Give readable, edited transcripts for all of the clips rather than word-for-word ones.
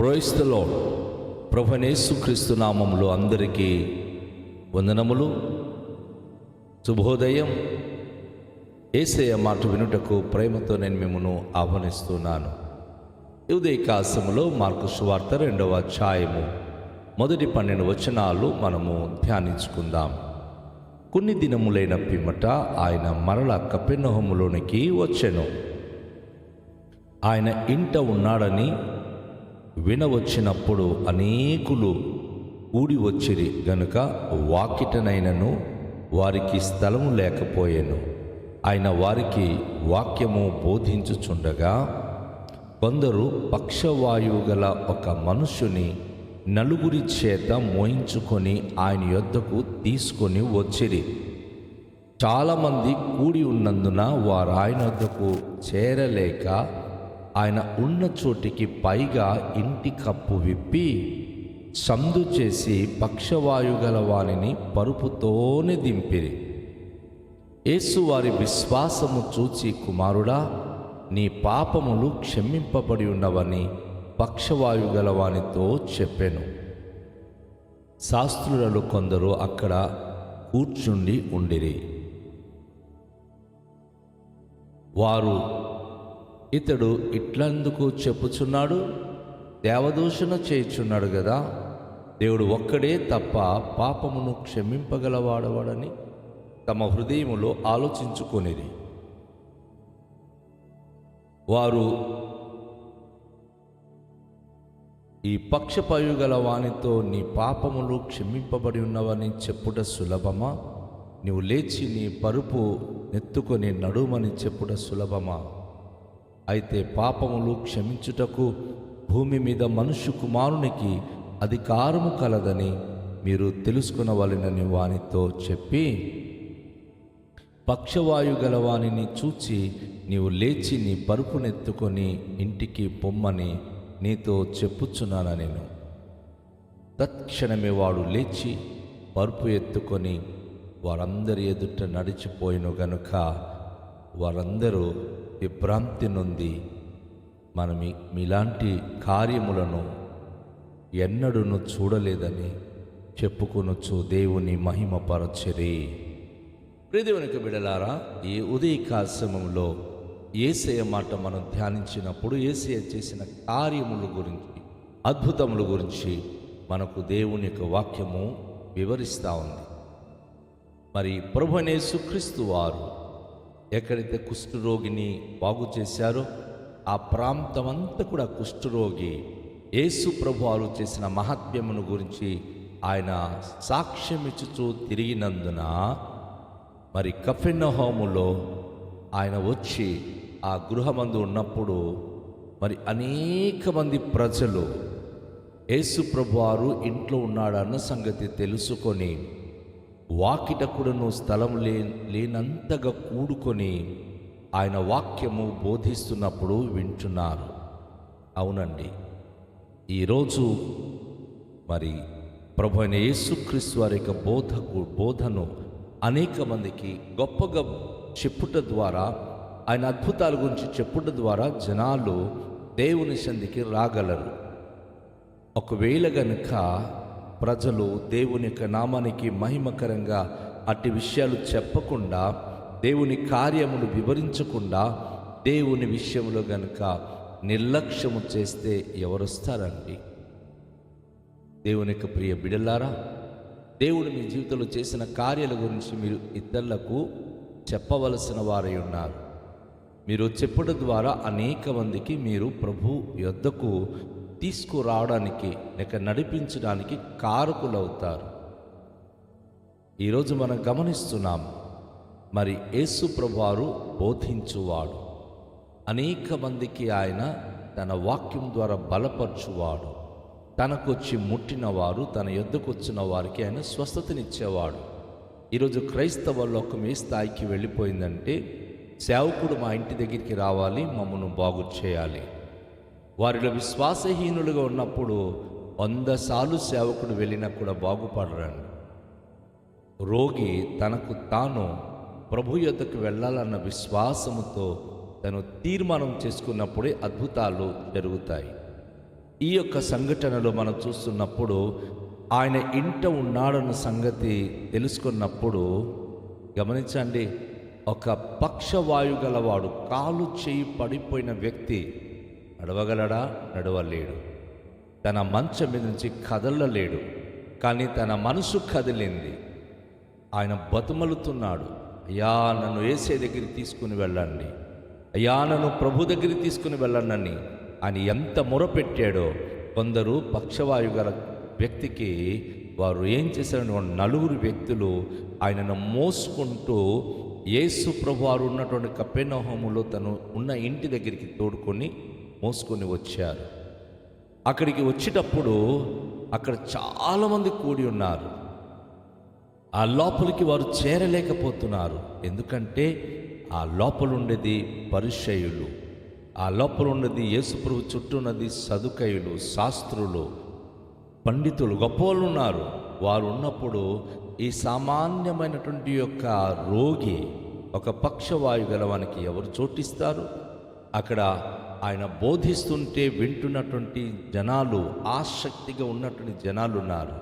Praise the lord. ప్రభువైన యేసుక్రీస్తు నామములో అందరికీ వందనములు. శుభోదయం. యేసయ్య మాట వినుటకు ప్రేమతో నేను మిమ్మల్ని ఆహ్వానిస్తున్నాను. ఈ ఉదయకాలములో మార్కు సువార్త 2వ అధ్యాయము మొదటి 12 వచనాలు మనము ధ్యానించుకుందాం. కొన్ని దినములైన పిమ్మట ఆయన మరల కపెర్నహూములోనికి వచ్చెను. ఆయన ఇంట ఉన్నాడని వినవచ్చినప్పుడు అనేకులు కూడి వచ్చిరి గనుక వాకిటనైనను వారికి స్థలము లేకపోయెను. ఆయన వారికి వాక్యము బోధించుచుండగా కొందరు పక్షవాయువు గల ఒక మనుష్యుని నలుగురి చేత మోయించుకొని ఆయన యొద్దకు తీసుకొని వచ్చిరి. చాలామంది కూడి ఉన్నందున వారు ఆయన వద్దకు చేరలేక ఆయన ఉన్న చోటికి పైగా ఇంటి కప్పు విప్పి సందు చేసి పక్షవాయు గల వానిని పరుపుతోనే దింపిరి. యేసు వారి విశ్వాసము చూచి, కుమారుడా, నీ పాపములు క్షమింపబడి ఉన్నవని పక్షవాయు గల వానితో చెప్పెను. శాస్త్రులలో కొందరు అక్కడ కూర్చుండి ఉండిరి. వారు, ఇతడు ఇట్లందుకు చెప్పుచున్నాడు? దేవదూషణ చేయుచున్నాడు కదా. దేవుడు ఒక్కడే తప్ప పాపమును క్షమింపగలవాడవడని తమ హృదయములో ఆలోచించుకొనిరి. వారు, ఈ పక్షపాయు గల వానితో నీ పాపములు క్షమింపబడి ఉన్నవని చెప్పుట సులభమా? నీవు లేచి నీ పరుపు నెత్తుకొని నడుమని చెప్పుట సులభమా? అయితే పాపములు క్షమించుటకు భూమి మీద మనుష్య కుమారునికి అధికారము కలదని మీరు తెలుసుకొనవలెనని వానితో చెప్పి, పక్షవాయు గల వానిని చూచి నీవు లేచి నీ పరుపునెత్తుకొని ఇంటికి పొమ్మని నీతో చెప్పుచున్నాను నేను. తత్క్షణమే వాడు లేచి పరుపు ఎత్తుకొని వారందరి ఎదుట నడిచిపోయిను గనుక వారందరూ విభ్రాంతి నొంది, మనం మీలాంటి కార్యములను ఎన్నడూను చూడలేదని చెప్పుకొనొచ్చు దేవుని మహిమపరచరి. ప్రియదేవునికి బిడ్డలారా, ఈ ఉదయకాలములో యేసయ్య మాట మనం ధ్యానించినప్పుడు యేసయ్య చేసిన కార్యముల గురించి, అద్భుతముల గురించి మనకు దేవుని యొక్క వాక్యము వివరిస్తూ ఉంది. మరి ప్రభువైన యేసుక్రీస్తు వారు ఎక్కడైతే కుష్ఠరోగిని బాగు చేశారో ఆ ప్రాంతం అంతా కూడా కుష్ఠరోగి యేసు ప్రభువారు చేసిన మహాత్మ్యమును గురించి ఆయన సాక్ష్యమిచ్చుచూ తిరిగినందున మరి కపెర్నహూములో ఆయన వచ్చి ఆ గృహమందు ఉన్నప్పుడు మరి అనేక మంది ప్రజలు యేసు ప్రభువారు ఇంట్లో ఉన్నాడన్న సంగతి తెలుసుకొని వాకిటకుడను స్థలం లేనంతగా కూడుకొని ఆయన వాక్యము బోధిస్తున్నప్పుడు వింటున్నారు. అవునండి, ఈరోజు మరి ప్రభువైన యేసుక్రీస్తు వారి యొక్క బోధను అనేక మందికి గొప్పగా చెప్పుట ద్వారా, ఆయన అద్భుతాల గురించి చెప్పుట ద్వారా జనాలు దేవుని సన్నిధికి రాగలరు. ఒకవేళ గనుక ప్రజలు దేవుని యొక్క నామానికి మహిమకరంగా అట్టి విషయాలు చెప్పకుండా, దేవుని కార్యములు వివరించకుండా, దేవుని విషయంలో గనుక నిర్లక్ష్యము చేస్తే ఎవరొస్తారండి? దేవుని యొక్క ప్రియ బిడ్డలారా, దేవుడు మీ జీవితంలో చేసిన కార్యాల గురించి మీరు ఇతరులకు చెప్పవలసిన వారై ఉన్నారు. మీరు చెప్పడం ద్వారా అనేక మందికి మీరు ప్రభు యొద్దకు తీసుకురావడానికి లేక నడిపించడానికి కారకులవుతారు. ఈరోజు మనం గమనిస్తున్నాం, మరి యేసు ప్రభువారు బోధించువాడు, అనేక మందికి ఆయన తన వాక్యం ద్వారా బలపరచువాడు, తనకొచ్చి ముట్టిన వారు, తన యొద్దకు వచ్చిన వారికి ఆయన స్వస్థతనిచ్చేవాడు. ఈరోజు క్రైస్తవ లోకం ఏ స్థాయికి వెళ్ళిపోయిందంటే, సేవకుడు మా ఇంటి దగ్గరికి రావాలి, మమ్మల్ని బాగు చేయాలి. వారిలో విశ్వాసహీనులుగా ఉన్నప్పుడు 100 సార్లు సేవకుడు వెళ్ళినా కూడా బాగుపడరండి. రోగి తనకు తాను ప్రభు యొద్దకు వెళ్ళాలన్న విశ్వాసముతో తను తీర్మానం చేసుకున్నప్పుడే అద్భుతాలు జరుగుతాయి. ఈ యొక్క సంఘటనలో మనం చూస్తున్నప్పుడు ఆయన ఇంట ఉన్నాడన్న సంగతి తెలుసుకున్నప్పుడు గమనించండి, ఒక పక్షవాయు గలవాడు, కాలు చేయి పడిపోయిన వ్యక్తి నడవగలడా? నడవలేడు. తన మంచం మీద నుంచి కదలలేడు. కానీ తన మనసు కదిలింది. ఆయన బతుమలుతున్నాడు, అయ్యా నన్ను యేసే దగ్గరికి తీసుకుని వెళ్ళండి, అయ్యా నన్ను ప్రభు దగ్గరికి తీసుకుని వెళ్ళండి అని ఆయన ఎంత మొరపెట్టాడో. కొందరు పక్షవాయు గల వ్యక్తికి వారు ఏం చేశారంటే, నలుగురు వ్యక్తులు ఆయనను మోసుకుంటూ యేసు ప్రభు వారు ఉన్నటువంటి కపెర్నహూములో తను ఉన్న ఇంటి దగ్గరికి తోడుకొని మోసుకొని వచ్చారు. అక్కడికి వచ్చేటప్పుడు అక్కడ చాలామంది కూడి ఉన్నారు. ఆ లోపలికి వారు చేరలేకపోతున్నారు. ఎందుకంటే ఆ లోపల ఉండేది పరిసయ్యులు, ఆ లోపల ఉన్నది యేసుప్రభు చుట్టూ ఉన్నది సదుకయులు, శాస్త్రులు, పండితులు, గొప్పవాళ్ళు ఉన్నారు. వారు ఉన్నప్పుడు ఈ సామాన్యమైనటువంటి యొక్క రోగి, ఒక పక్షవాయు గలవానికి ఎవరు చోటిస్తారు? అక్కడ ఆయన బోధిస్తుంటే వింటున్నటువంటి జనాలు, ఆసక్తిగా ఉన్నటువంటి జనాలు ఉన్నారు.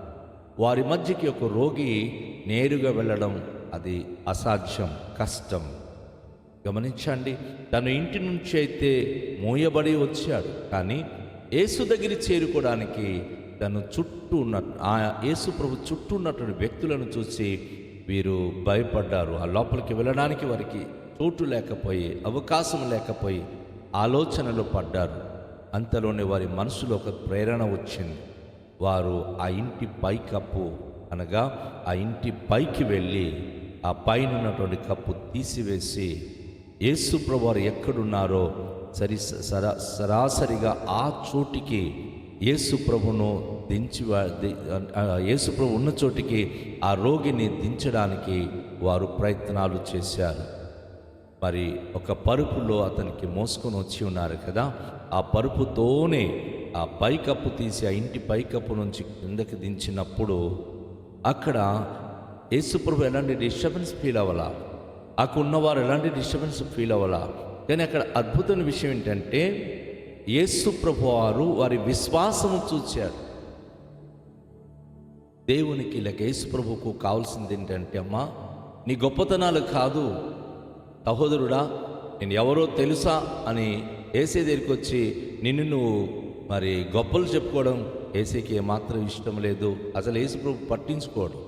వారి మధ్యకి ఒక రోగి నేరుగా వెళ్ళడం అది అసాధ్యం, కష్టం. గమనించండి, తను ఇంటి నుంచి అయితే మోయబడి వచ్చాడు, కానీ యేసు దగ్గర చేరుకోవడానికి తను చుట్టూ ఉన్న ఆ యేసు ప్రభు చుట్టూ ఉన్నటువంటి వ్యక్తులను చూసి వీరు భయపడ్డారు. ఆ లోపలికి వెళ్ళడానికి వారికి చోటు లేకపోయి, అవకాశం లేకపోయి ఆలోచనలో పడ్డారు. అంతలోనే వారి మనసులో ఒక ప్రేరణ వచ్చింది. వారు ఆ ఇంటి పైకప్పు, అనగా ఆ ఇంటి పైకి వెళ్ళి ఆ పైన ఉన్నటువంటి కప్పు తీసివేసి యేసు ప్రభు వారు ఎక్కడున్నారో సరాసరిగా ఆ చోటికి యేసు ప్రభును యేసు ప్రభు ఉన్న చోటికి ఆ రోగిని దించడానికి వారు ప్రయత్నాలు చేశారు. మరి ఒక పరుపులో అతనికి మోసుకొని వచ్చి ఉన్నారు కదా, ఆ పరుపుతోనే ఆ పైకప్పు తీసి ఆ ఇంటి పైకప్పు నుంచి కిందకి దించినప్పుడు అక్కడ యేసుప్రభు ఎలాంటి డిస్టర్బెన్స్ ఫీల్ అవ్వాలా, అక్కడ ఉన్నవారు ఎలాంటి డిస్టర్బెన్స్ ఫీల్ అవ్వాలా. కానీ అక్కడ అద్భుతమైన విషయం ఏంటంటే, యేసుప్రభు వారు వారి విశ్వాసము చూచారు. దేవునికి లేక యేసుప్రభుకు కావాల్సింది ఏంటంటే, అమ్మా నీ గొప్పతనాలు కాదు సహోదరుడా, నేను ఎవరో తెలుసా అని యేసే దగ్గరికి వచ్చి నిన్ను నువ్వు మరి గొప్పలు చెప్పుకోవడం యేసేకి ఏమాత్రం ఇష్టం లేదు. అసలు యేసుప్రభు పట్టించుకోవడం.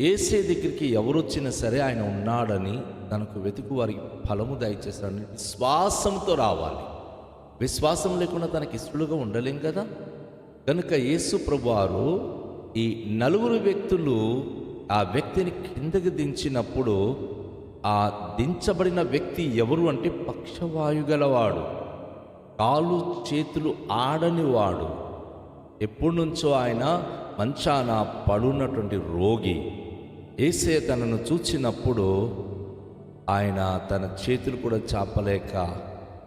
యేసే దగ్గరికి ఎవరు వచ్చినా సరే ఆయన ఉన్నాడని, తనకు వెతుకు వారికి ఫలము దయచేస్తాడని విశ్వాసంతో రావాలి. విశ్వాసం లేకుండా తనకి ఇష్టలుగా ఉండలేం కదా. కనుక యేసు ప్రభు వారు ఈ నలుగురు వ్యక్తులు ఆ వ్యక్తిని కిందకి దించినప్పుడు, ఆ దించబడిన వ్యక్తి ఎవరు అంటే పక్షవాయు గలవాడు, కాలు చేతులు ఆడని వాడు, ఎప్పటి నుంచో ఆయన మంచాన పడున్నటువంటి రోగి. యేసే తనను చూచినప్పుడు ఆయన తన చేతులు కూడా చాపలేక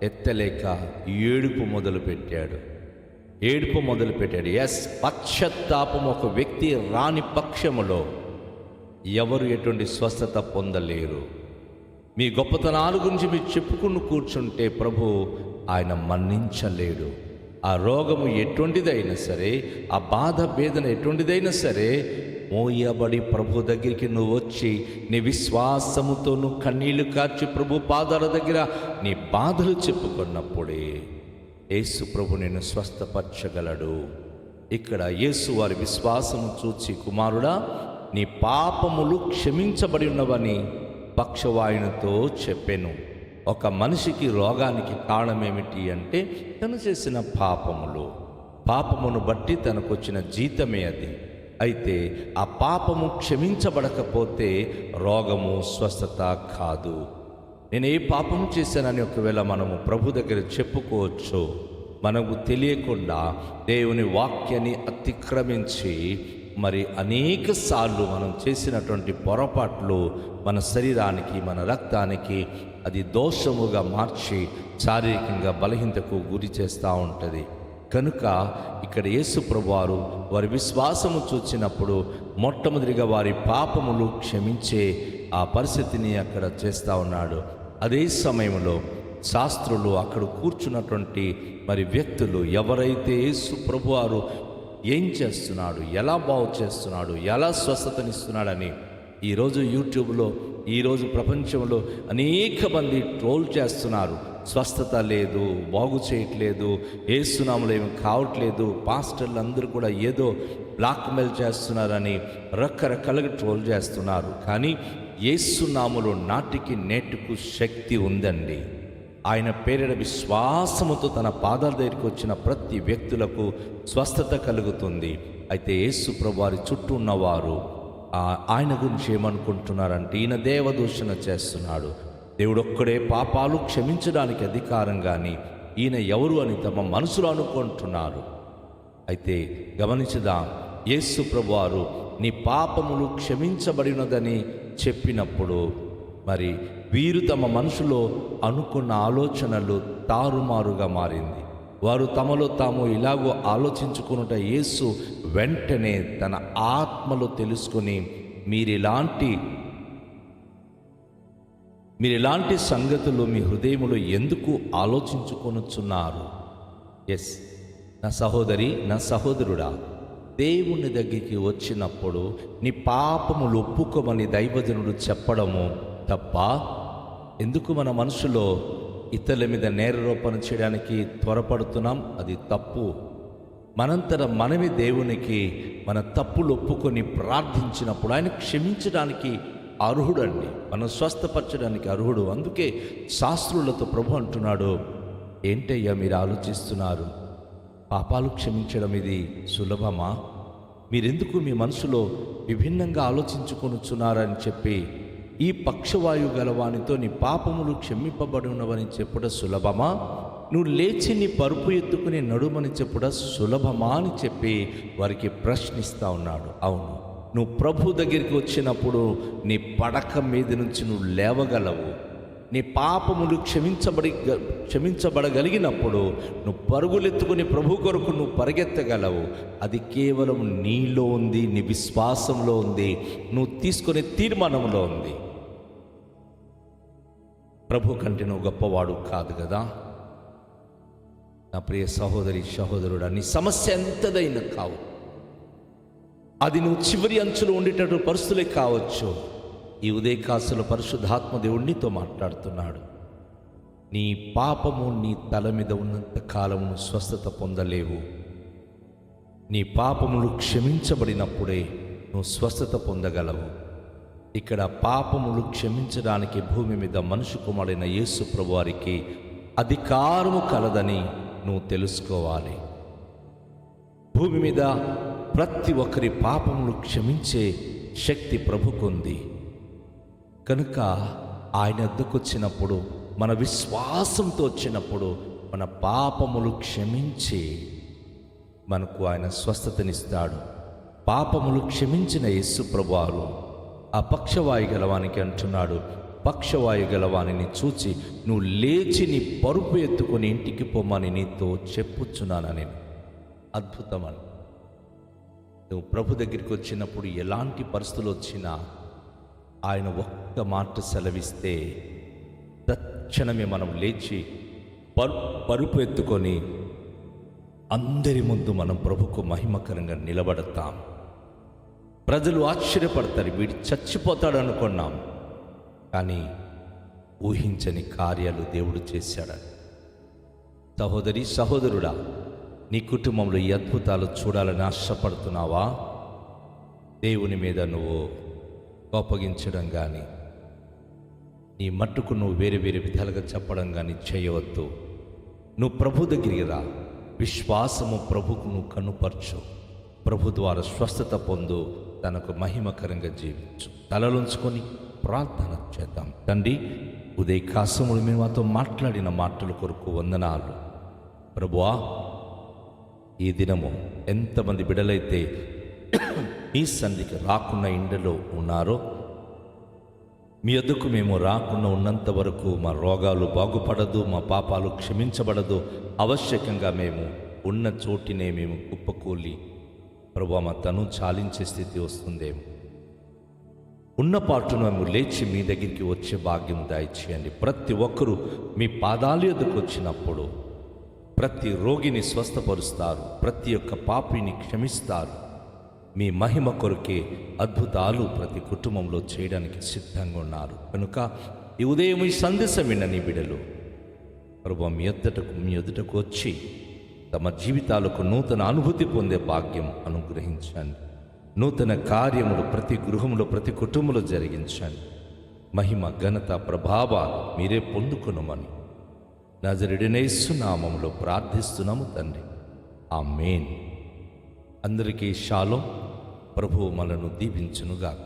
ఎత్తలేక ఏడుపు మొదలుపెట్టాడు. ఎస్, పశ్చాత్తాపం ఒక వ్యక్తి రాని పక్షములో ఎవరు ఎటువంటి స్వస్థత పొందలేరు. మీ గొప్పతనాల గురించి మీరు చెప్పుకుని కూర్చుంటే ప్రభు ఆయన మన్నించలేడు. ఆ రోగము ఎటువంటిదైనా సరే, ఆ బాధ వేదన ఎటువంటిదైనా సరే, మోయబడి ప్రభు దగ్గరికి నువ్వు వచ్చి నీ విశ్వాసముతో నువ్వు కన్నీళ్లు కార్చి ప్రభు పాదాల దగ్గర నీ బాధలు చెప్పుకున్నప్పుడే యేసు ప్రభు నిన్ను స్వస్థపరచగలడు. ఇక్కడ యేసు వారి విశ్వాసము చూచి, కుమారుడా నీ పాపములు క్షమించబడి ఉన్నవని పక్షవాయునితో చెప్పెను. ఒక మనిషికి రోగానికి కారణం ఏమిటి అంటే, తను చేసిన పాపమును బట్టి తనకు వచ్చిన జీతమే అది. అయితే ఆ పాపము క్షమించబడకపోతే రోగము స్వస్థత కాదు. నేను ఏ పాపం చేశానని ఒకవేళ మనము ప్రభు దగ్గర చెప్పుకోవచ్చు. మనకు తెలియకుండా దేవుని వాక్యాన్ని అతిక్రమించి మరి అనేక సార్లు మనం చేసినటువంటి పొరపాట్లు మన శరీరానికి, మన రక్తానికి అది దోషముగా మార్చి శారీరకంగా బలహీనతకు గురి చేస్తూ ఉంటుంది. కనుక ఇక్కడ యేసు ప్రభువారు వారి విశ్వాసము చూచినప్పుడు మొట్టమొదటిగా వారి పాపములు క్షమించే ఆ పరిస్థితిని అక్కడ చేస్తూ ఉన్నాడు. అదే సమయంలో శాస్త్రులు, అక్కడ కూర్చున్నటువంటి మరి వ్యక్తులు ఎవరైతే యేసు ప్రభువారు ఏం చేస్తున్నాడు, ఎలా బాగు చేస్తున్నాడు, ఎలా స్వస్థతనిస్తున్నాడని ఈరోజు యూట్యూబ్లో, ఈరోజు ప్రపంచంలో అనేక మంది ట్రోల్ చేస్తున్నారు. స్వస్థత లేదు, బాగు చేయట్లేదు, ఏసునామలు ఏమి కావట్లేదు, పాస్టర్లు అందరూ కూడా ఏదో బ్లాక్మెయిల్ చేస్తున్నారని రకరకాలుగా ట్రోల్ చేస్తున్నారు. కానీ యేసునామములో నాటికి నేటికి శక్తి ఉందండి. ఆయన పేరిట విశ్వాసముతో తన పాదాల దగ్గరికి వచ్చిన ప్రతి వ్యక్తులకు స్వస్థత కలుగుతుంది. అయితే యేసు ప్రభు వారి చుట్టూ ఉన్నవారు ఆయన గురించి ఏమనుకుంటున్నారంటే, ఈయన దేవదూషణ చేస్తున్నాడు, దేవుడు ఒక్కడే పాపాలు క్షమించడానికి అధికారం కానీ ఈయన ఎవరు అని తమ మనసులో అనుకుంటున్నారు. అయితే గమనించదా, యేసు ప్రభువారు నీ పాపములు క్షమించబడినదని చెప్పినప్పుడు మరి వీరు తమ మనసులో అనుకున్న ఆలోచనలు తారుమారుగా మారింది. వారు తమలో తాము ఇలాగో ఆలోచించుకున్నట యేసు వెంటనే తన ఆత్మలో తెలుసుకొని మీరిలాంటి సంగతులు మీ హృదయములో ఎందుకు ఆలోచించుకొనుచున్నారు? ఎస్, నా సహోదరి, నా సహోదరుడా, దేవుని దగ్గరికి వచ్చినప్పుడు నీ పాపములు ఒప్పుకోమని దైవజనుడు చెప్పడము తప్ప? ఎందుకు మన మనసులో ఇతరుల మీద నేరారోపణ చేయడానికి త్వరపడుతున్నాం? అది తప్పు. మనంతట మనమే దేవునికి మన తప్పులు ఒప్పుకొని ప్రార్థించినప్పుడు ఆయన క్షమించడానికి అర్హుడండి, మనం స్వస్థపరచడానికి అర్హుడు. అందుకే శాస్త్రులతో ప్రభు అంటున్నాడు, ఏంటయ్యా మీరు ఆలోచిస్తున్నారు, పాపాలు క్షమించడం ఇది సులభమా? మీరెందుకు మీ మనసులో విభిన్నంగా ఆలోచించుకొనుచున్నారని చెప్పి, ఈ పక్షవాయు గలవానితో నీ పాపములు క్షమింపబడి ఉన్నవని చెప్పుట సులభమా? నువ్వు లేచి నీ పరుపు ఎత్తుకుని నడుమని చెప్పుట సులభమా అని చెప్పి వారికి ప్రశ్నిస్తూ ఉన్నాడు. అవును, నువ్వు ప్రభు దగ్గరికి వచ్చినప్పుడు నీ పడక మీద నుంచి నువ్వు లేవగలవు. నీ పాపములు క్షమించబడగలిగినప్పుడు నువ్వు పరుగులెత్తుకుని ప్రభు కొరకు నువ్వు పరిగెత్తగలవు. అది కేవలం నీలో ఉంది, నీ విశ్వాసంలో ఉంది, నువ్వు తీసుకునే తీర్మానంలో ఉంది. ప్రభు కంటే నువ్వు గొప్పవాడు కాదు కదా. నా ప్రియ సహోదరి, సహోదరుడా, నీ సమస్య ఎంతదైనా కావు, అది నువ్వు చివరి అంచులో ఉండేటటువంటి పరిస్థితులే కావచ్చు. ఈ ఉదయకాశలో పరిశుద్ధాత్మ దేవుడు నీతో మాట్లాడుతున్నాడు. నీ పాపము నీ తల మీద ఉన్నంత కాలము స్వస్థత పొందలేవు. నీ పాపములు క్షమించబడినప్పుడే నువ్వు స్వస్థత పొందగలవు. ఇక్కడ పాపములు క్షమించడానికి భూమి మీద మనుషు కుమారుడైన యేసు ప్రభువారికి అధికారము కలదని నువ్వు తెలుసుకోవాలి. భూమి మీద ప్రతి ఒక్కరి పాపములు క్షమించే శక్తి ప్రభుకుంది. కనుక ఆయన వద్దకు వచ్చినప్పుడు, మన విశ్వాసంతో వచ్చినప్పుడు మన పాపములు క్షమించి మనకు ఆయన స్వస్థతనిస్తాడు. పాపములు క్షమించిన యేసు ప్రభువారు ఆ పక్షవాయు గలవానికి అంటున్నాడు, పక్షవాయు గలవానిని చూచి నువ్వు లేచి నీ పరుపు ఎత్తుకొని ఇంటికి పొమ్మని నీతో చెప్పుచున్నానని. అద్భుతమని. నువ్వు ప్రభు దగ్గరికి వచ్చినప్పుడు ఎలాంటి పరిస్థితులు వచ్చినా ఆయన ఒక్క మాట సెలవిస్తే తక్షణమే మనం లేచి పరుపు ఎత్తుకొని అందరి ముందు మనం ప్రభుకు మహిమకరంగా నిలబడతాం. ప్రజలు ఆశ్చర్యపడతారు, వీడు చచ్చిపోతాడు అనుకున్నాం, కానీ ఊహించని కార్యాలు దేవుడు చేశాడని. సహోదరి, సహోదరుడా, నీ కుటుంబంలో ఈ అద్భుతాలు చూడాలని ఆశపడుతున్నావా? దేవుని మీద నువ్వు కోపగించడం కానీ, నీ మట్టుకు నువ్వు వేరే వేరే విధాలుగా చెప్పడం కానీ చేయవద్దు. నువ్వు ప్రభు దగ్గరికి రా, విశ్వాసము ప్రభుకు నువ్వు కనుపరచు, ప్రభు ద్వారా స్వస్థత పొందు, తనకు మహిమకరంగా జీవించు. తలలుంచుకొని ప్రార్థన చేద్దాం. తండ్రి, ఉదయకాశములు మేము మాతో మాట్లాడిన మాటల కొరకు వందనాలు. ప్రభువా, ఈ దినము ఎంతమంది బిడ్డలైతే మీ సన్నిధికి రాకుండా ఇండలో ఉన్నారో, మీ వద్దకు మేము రాకుండా ఉన్నంత వరకు మా రోగాలు బాగుపడదు, మా పాపాలు క్షమించబడదు. ఆవశ్యకంగా మేము ఉన్న చోటినే మేము కుప్పకూలి ప్రభువా మా తను చాలించే స్థితి వస్తుందేమో. ఉన్నపాటున మేము లేచి మీ దగ్గరికి వచ్చే భాగ్యం దయచేయండి. ప్రతి ఒక్కరూ మీ పాదాల యొద్దకు వచ్చినప్పుడు ప్రతి రోగిని స్వస్థపరుస్తారు, ప్రతి ఒక్క పాపిని క్షమిస్తారు. మీ మహిమ కొరకే అద్భుతాలు ప్రతి కుటుంబంలో చేయడానికి సిద్ధంగా ఉన్నారు కనుక ఈ ఉదయం ఈ సందేశం విన్న నీ బిడ్డలు ప్రభువా మీ ఎదుటకు వచ్చి తమ జీవితాలకు నూతన అనుభూతి పొందే భాగ్యం అనుగ్రహించండి. నూతన కార్యములు ప్రతి గృహంలో ప్రతి కుటుంబంలో జరిగించండి. మహిమ ఘనత ప్రభావాలు మీరే పొందుకొనుమని నజరేయుడైన యేసు నామములో ప్రార్థిస్తున్నాము తండ్రి, ఆమేన్. అందరికీ షాలోం. ప్రభువు మనను దీవించునుగాక.